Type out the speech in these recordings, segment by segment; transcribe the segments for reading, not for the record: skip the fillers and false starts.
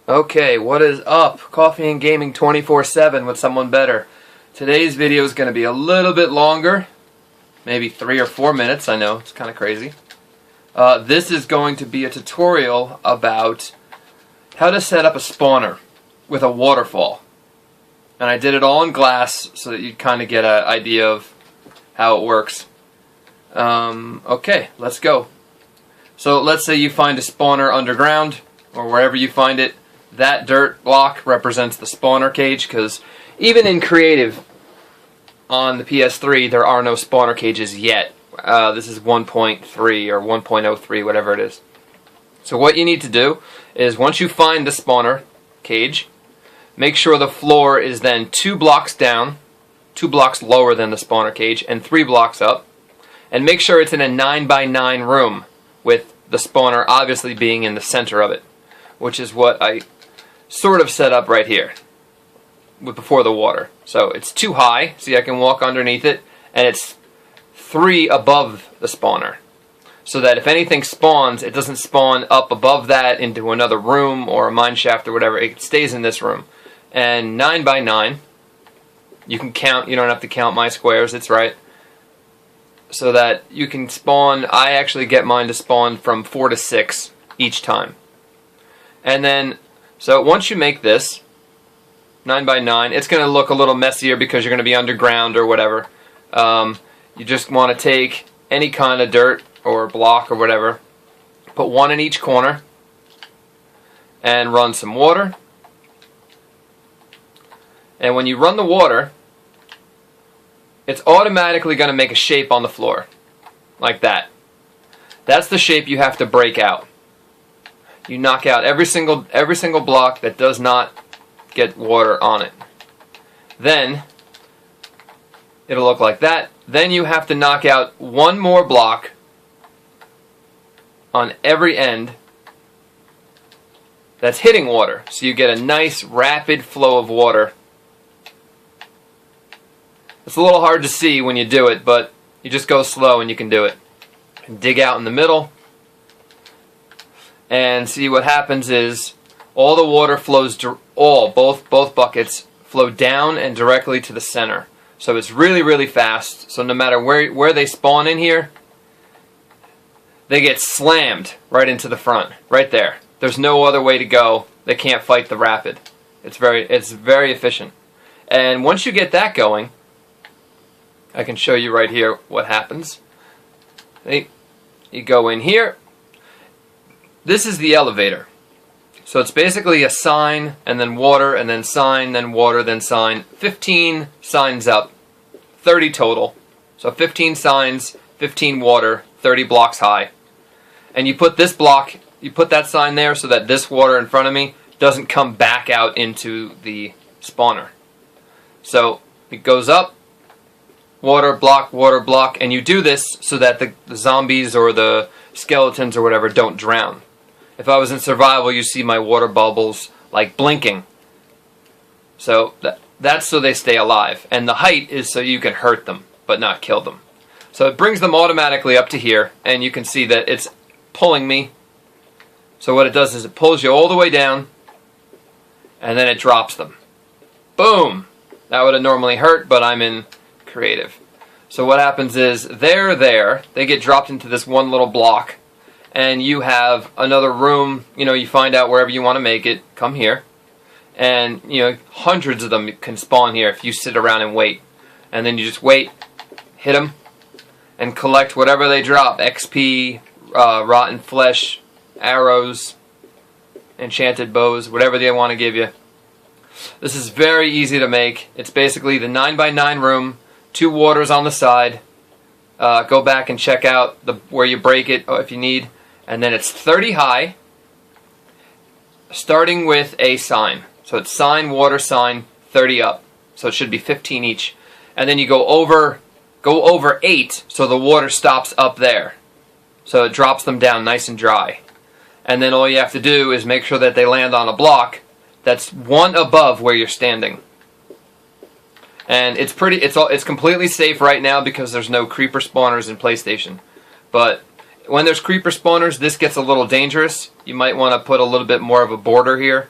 Okay, what is up? Coffee and Gaming 24/7 with someone better. Today's video is going to be a little bit longer, maybe 3 or 4 minutes. I know, it's kind of crazy. This is going to be a tutorial about how to set up a spawner with a waterfall. And I did it all in glass so that you'd kind of get an idea of how it works. Okay, let's go. So let's say you find a spawner underground, or wherever you find it. That dirt block represents the spawner cage, because even in creative on the PS3 there are no spawner cages yet. This is 1.3 or 1.03, whatever it is. So what you need to do is, once you find the spawner cage, make sure the floor is then 2 blocks down, 2 blocks lower than the spawner cage, and 3 blocks up. And make sure it's in a 9x9 room, with the spawner obviously being in the center of it, which is what I sort of set up right here before the water. So it's too high, see, I can walk underneath it, and it's 3 above the spawner, so that if anything spawns, it doesn't spawn up above that into another room or a mine shaft or whatever. It stays in this room. And 9x9, you can count, you don't have to count my squares, it's right, so that you can spawn. I actually get mine to spawn from 4 to 6 each time. And then, so once you make this 9x9, it's going to look a little messier because you're going to be underground or whatever. You just want to take any kind of dirt or block or whatever, put 1 in each corner, and run some water. And when you run the water, it's automatically going to make a shape on the floor, like that. That's the shape you have to break out. You knock out every single block that does not get water on it. Then it'll look like that. Then you have to knock out 1 more block on every end that's hitting water, so you get a nice rapid flow of water. It's a little hard to see when you do it, but you just go slow and you can do it. And dig out in the middle. And see, what happens is all the water flows, both buckets flow down and directly to the center. So it's really, really fast. So no matter where they spawn in here, they get slammed right into the front, right there. There's no other way to go. They can't fight the rapid. It's very efficient. And once you get that going, I can show you right here what happens. You go in here. This is the elevator. So it's basically a sign, and then water, and then sign, then water, then sign. 15 signs up. 30 total. So 15 signs, 15 water, 30 blocks high. And you put this block, you put that sign there so that this water in front of me doesn't come back out into the spawner. So it goes up, water block, and you do this so that the zombies or the skeletons or whatever don't drown. If I was in survival, you see my water bubbles like blinking. So that's so they stay alive. And the height is so you can hurt them, but not kill them. So it brings them automatically up to here, and you can see that it's pulling me. So what it does is it pulls you all the way down, and then it drops them. Boom! That would have normally hurt, but I'm in creative. So what happens is, they're there, they get dropped into this one little block, and you have another room, you find out wherever you want to make it, come here, and hundreds of them can spawn here if you sit around and wait. And then you just wait, hit them, and collect whatever they drop. XP, rotten flesh, arrows, enchanted bows, whatever they want to give you. This is very easy to make. It's basically the 9x9 room, 2 waters on the side. Go back and check out where you break it if you need. And then it's 30 high, starting with a sign. So it's sign, water, sign, 30 up. So it should be 15 each. And then you go over 8, so the water stops up there. So it drops them down nice and dry. And then all you have to do is make sure that they land on a block that's 1 above where you're standing. And it's completely safe right now because there's no creeper spawners in PlayStation. But when there's creeper spawners, this gets a little dangerous. You might want to put a little bit more of a border here.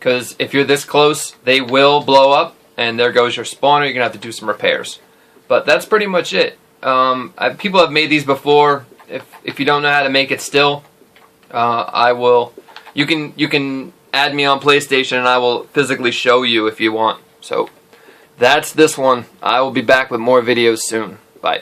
because if you're this close, they will blow up, and there goes your spawner. You're gonna have to do some repairs. But that's pretty much it. People have made these before. If you don't know how to make it still, I will. You can add me on PlayStation, and I will physically show you if you want. So that's this one. I will be back with more videos soon. Bye.